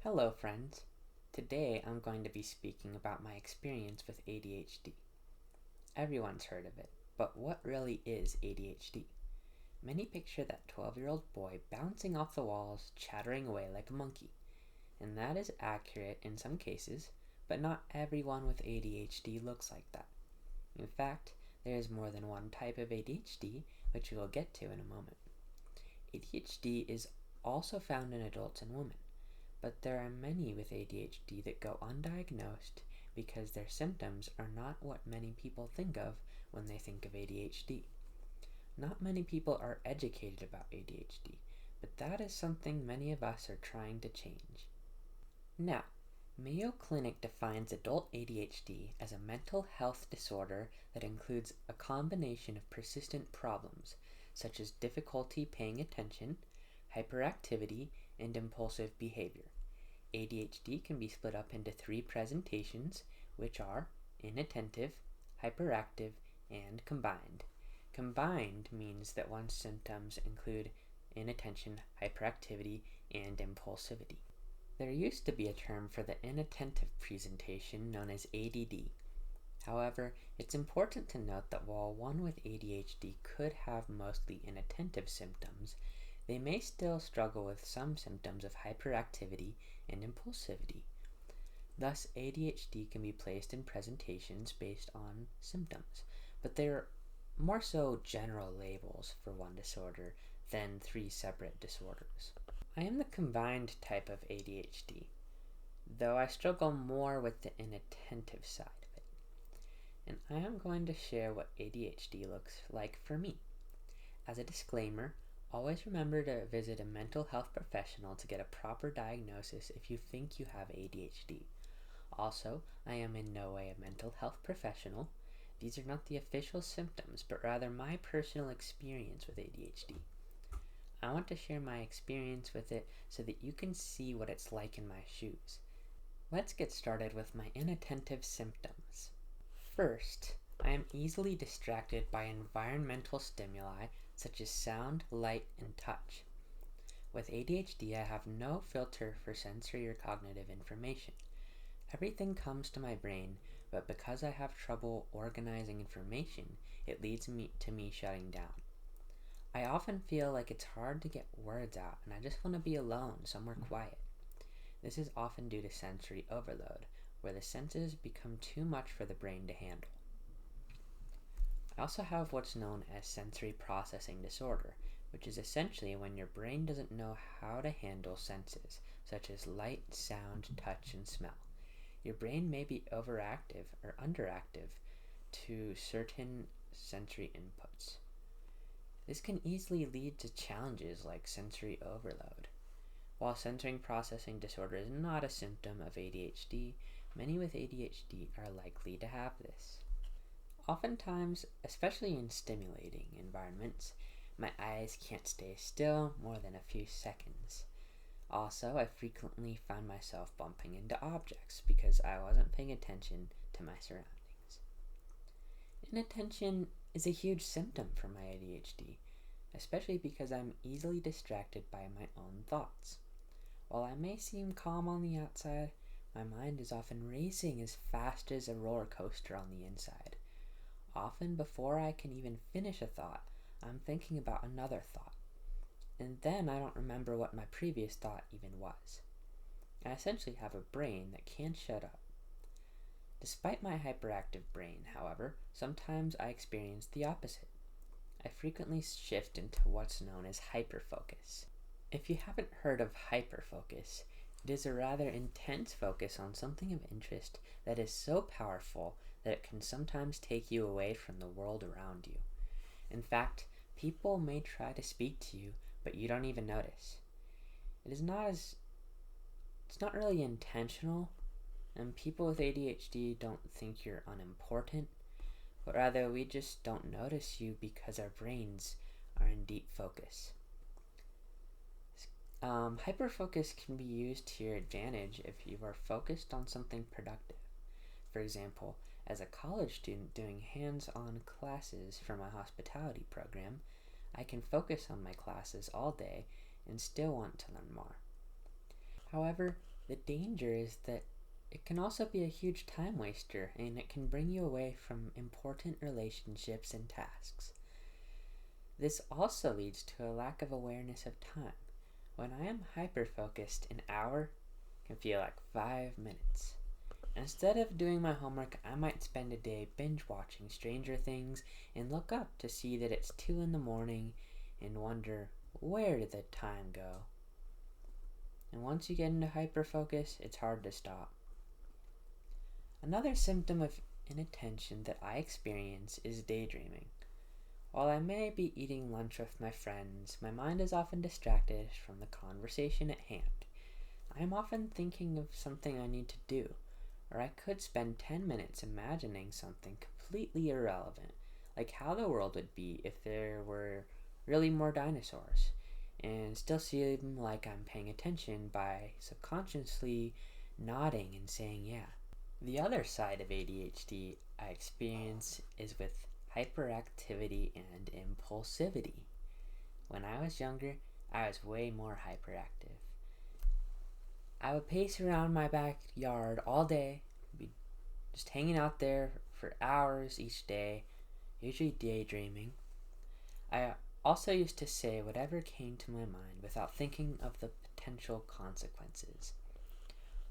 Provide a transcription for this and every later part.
Hello, friends. Today I'm going to be speaking about my experience with ADHD. Everyone's heard of it, but what really is ADHD? Many picture that 12-year-old boy bouncing off the walls, chattering away like a monkey. And that is accurate in some cases, but not everyone with ADHD looks like that. In fact, there is more than one type of ADHD, which we will get to in a moment. ADHD is also found in adults and women. But there are many with ADHD that go undiagnosed because their symptoms are not what many people think of when they think of ADHD. Not many people are educated about ADHD, but that is something many of us are trying to change. Now, Mayo Clinic defines adult ADHD as a mental health disorder that includes a combination of persistent problems, such as difficulty paying attention, hyperactivity, and impulsive behavior. ADHD can be split up into three presentations, which are inattentive, hyperactive, and combined. Combined means that one's symptoms include inattention, hyperactivity, and impulsivity. There used to be a term for the inattentive presentation known as ADD. However, it's important to note that while one with ADHD could have mostly inattentive symptoms, they may still struggle with some symptoms of hyperactivity and impulsivity. Thus, ADHD can be placed in presentations based on symptoms, but they're more so general labels for one disorder than three separate disorders. I am the combined type of ADHD, though I struggle more with the inattentive side of it. And I am going to share what ADHD looks like for me. As a disclaimer, always remember to visit a mental health professional to get a proper diagnosis if you think you have ADHD. Also, I am in no way a mental health professional. These are not the official symptoms, but rather my personal experience with ADHD. I want to share my experience with it so that you can see what it's like in my shoes. Let's get started with my inattentive symptoms. First, I am easily distracted by environmental stimuli such as sound, light, and touch. With ADHD, I have no filter for sensory or cognitive information. Everything comes to my brain, but because I have trouble organizing information, it leads to me shutting down. I often feel like it's hard to get words out, and I just want to be alone, somewhere quiet. This is often due to sensory overload, where the senses become too much for the brain to handle. I also have what's known as sensory processing disorder, which is essentially when your brain doesn't know how to handle senses, such as light, sound, touch, and smell. Your brain may be overactive or underactive to certain sensory inputs. This can easily lead to challenges like sensory overload. While sensory processing disorder is not a symptom of ADHD, many with ADHD are likely to have this. Oftentimes, especially in stimulating environments, my eyes can't stay still more than a few seconds. Also, I frequently find myself bumping into objects because I wasn't paying attention to my surroundings. Inattention is a huge symptom for my ADHD, especially because I'm easily distracted by my own thoughts. While I may seem calm on the outside, my mind is often racing as fast as a roller coaster on the inside. Often before I can even finish a thought, I'm thinking about another thought. And then I don't remember what my previous thought even was. I essentially have a brain that can't shut up. Despite my hyperactive brain, however, sometimes I experience the opposite. I frequently shift into what's known as hyperfocus. If you haven't heard of hyperfocus, it is a rather intense focus on something of interest that is so powerful that it can sometimes take you away from the world around you. In fact, people may try to speak to you, but you don't even notice. It's not really intentional, and people with ADHD don't think you're unimportant, but rather we just don't notice you because our brains are in deep focus. Hyperfocus can be used to your advantage if you are focused on something productive. For example, as a college student doing hands-on classes for my hospitality program, I can focus on my classes all day and still want to learn more. However, The danger is that it can also be a huge time waster and it can bring you away from important relationships and tasks. This also leads to a lack of awareness of time. When I am hyper focused, an hour can feel like 5 minutes. Instead of doing my homework, I might spend a day binge watching Stranger Things and look up to see that it's 2 in the morning and wonder, where did the time go? And once you get into hyperfocus, it's hard to stop. Another symptom of inattention that I experience is daydreaming. While I may be eating lunch with my friends, my mind is often distracted from the conversation at hand. I am often thinking of something I need to do, or I could spend 10 minutes imagining something completely irrelevant, like how the world would be if there were really more dinosaurs, and still seem like I'm paying attention by subconsciously nodding and saying yeah. The other side of ADHD I experience is with hyperactivity and impulsivity. When I was younger, I was way more hyperactive. I would pace around my backyard all day, be just hanging out there for hours each day, usually daydreaming. I also used to say whatever came to my mind without thinking of the potential consequences.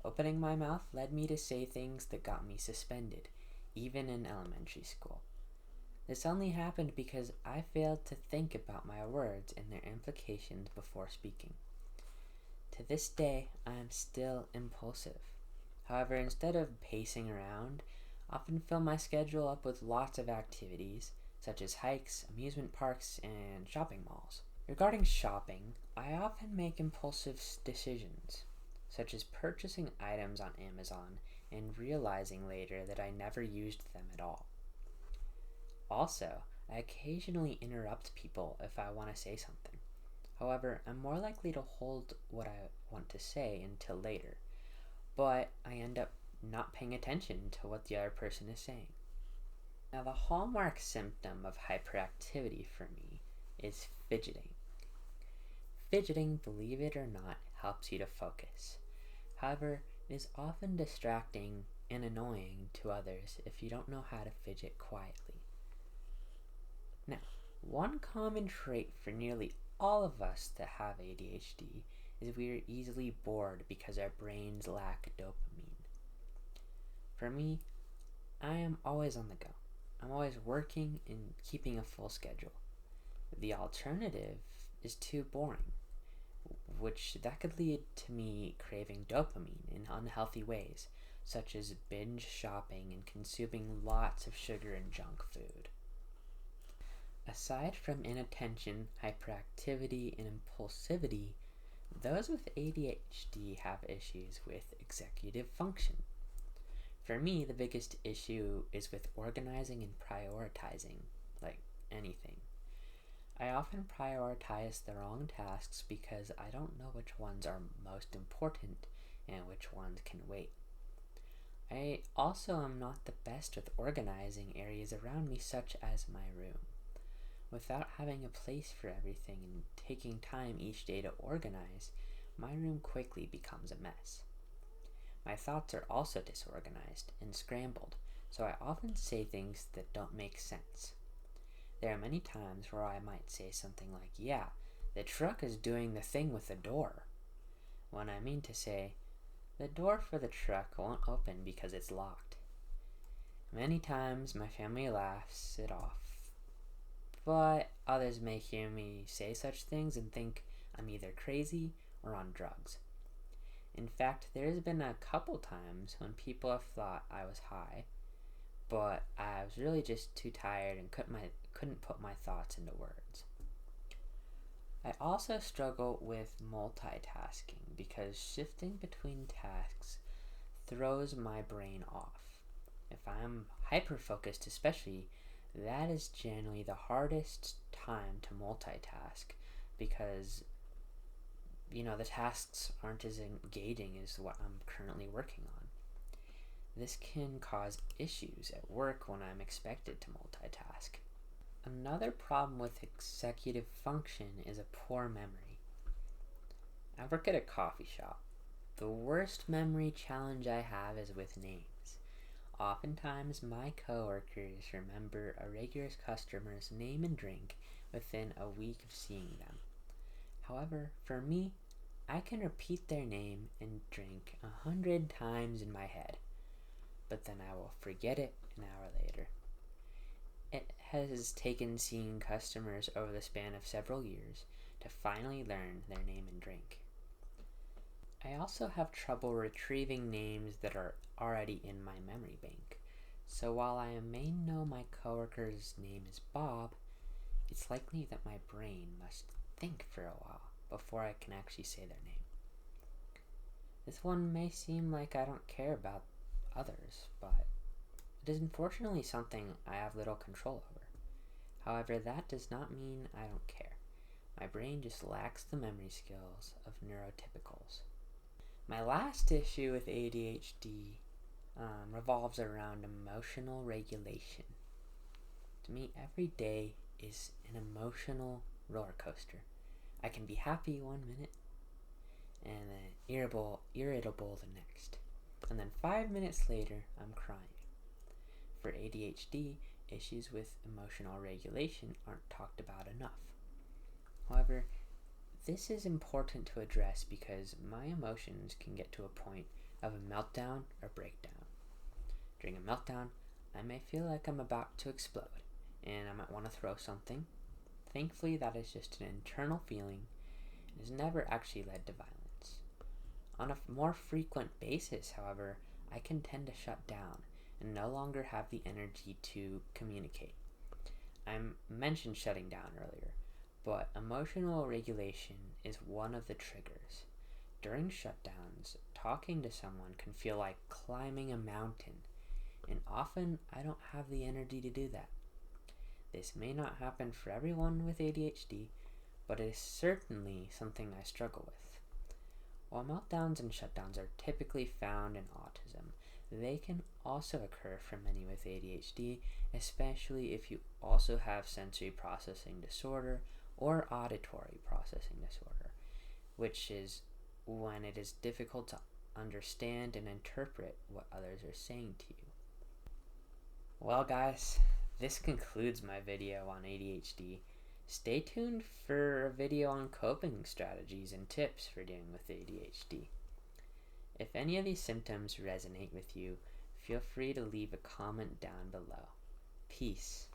Opening my mouth led me to say things that got me suspended, even in elementary school. This only happened because I failed to think about my words and their implications before speaking. To this day, I am still impulsive. However, instead of pacing around, I often fill my schedule up with lots of activities, such as hikes, amusement parks, and shopping malls. Regarding shopping, I often make impulsive decisions, such as purchasing items on Amazon and realizing later that I never used them at all. Also, I occasionally interrupt people if I want to say something. However, I'm more likely to hold what I want to say until later, but I end up not paying attention to what the other person is saying. Now, the hallmark symptom of hyperactivity for me is fidgeting. Fidgeting, believe it or not, helps you to focus. However, it is often distracting and annoying to others if you don't know how to fidget quietly. Now, one common trait for nearly all of us that have ADHD is we are easily bored because our brains lack dopamine. For me, I am always on the go. I'm always working and keeping a full schedule. The alternative is too boring, which that could lead to me craving dopamine in unhealthy ways, such as binge shopping and consuming lots of sugar and junk food. Aside from inattention, hyperactivity, and impulsivity, those with ADHD have issues with executive function. For me, the biggest issue is with organizing and prioritizing, like anything. I often prioritize the wrong tasks because I don't know which ones are most important and which ones can wait. I also am not the best with organizing areas around me, such as my room. Without having a place for everything and taking time each day to organize, my room quickly becomes a mess. My thoughts are also disorganized and scrambled, so I often say things that don't make sense. There are many times where I might say something like, yeah, the truck is doing the thing with the door, when I mean to say, the door for the truck won't open because it's locked. Many times my family laughs it off, but others may hear me say such things and think I'm either crazy or on drugs. In fact, there's been a couple times when people have thought I was high, but I was really just too tired and couldn't put my thoughts into words. I also struggle with multitasking because shifting between tasks throws my brain off. If I'm hyper-focused especially, that is generally the hardest time to multitask because the tasks aren't as engaging as what I'm currently working on. This can cause issues at work when I'm expected to multitask. Another problem with executive function is a poor memory. I work at a coffee shop. The worst memory challenge I have is with names. Oftentimes, my coworkers remember a regular customer's name and drink within a week of seeing them. However, for me, I can repeat their name and drink 100 times in my head, but then I will forget it an hour later. It has taken seeing customers over the span of several years to finally learn their name and drink. I also have trouble retrieving names that are already in my memory bank. So while I may know my coworker's name is Bob, it's likely that my brain must think for a while before I can actually say their name. This one may seem like I don't care about others, but it is unfortunately something I have little control over. However, that does not mean I don't care. My brain just lacks the memory skills of neurotypicals. My last issue with ADHD revolves around emotional regulation. To me, every day is an emotional roller coaster. I can be happy one minute and then irritable the next. And then 5 minutes later, I'm crying. For ADHD, issues with emotional regulation aren't talked about enough. However, this is important to address because my emotions can get to a point of a meltdown or breakdown. During a meltdown, I may feel like I'm about to explode, and I might want to throw something. Thankfully, that is just an internal feeling and has never actually led to violence. On a more frequent basis, however, I can tend to shut down and no longer have the energy to communicate. I mentioned shutting down earlier, but emotional regulation is one of the triggers. During shutdowns, talking to someone can feel like climbing a mountain, and often I don't have the energy to do that. This may not happen for everyone with ADHD, but it is certainly something I struggle with. While meltdowns and shutdowns are typically found in autism, they can also occur for many with ADHD, especially if you also have sensory processing disorder or auditory processing disorder, which is when it is difficult to understand and interpret what others are saying to you. Well guys, this concludes my video on ADHD. Stay tuned for a video on coping strategies and tips for dealing with ADHD. If any of these symptoms resonate with you, feel free to leave a comment down below. Peace.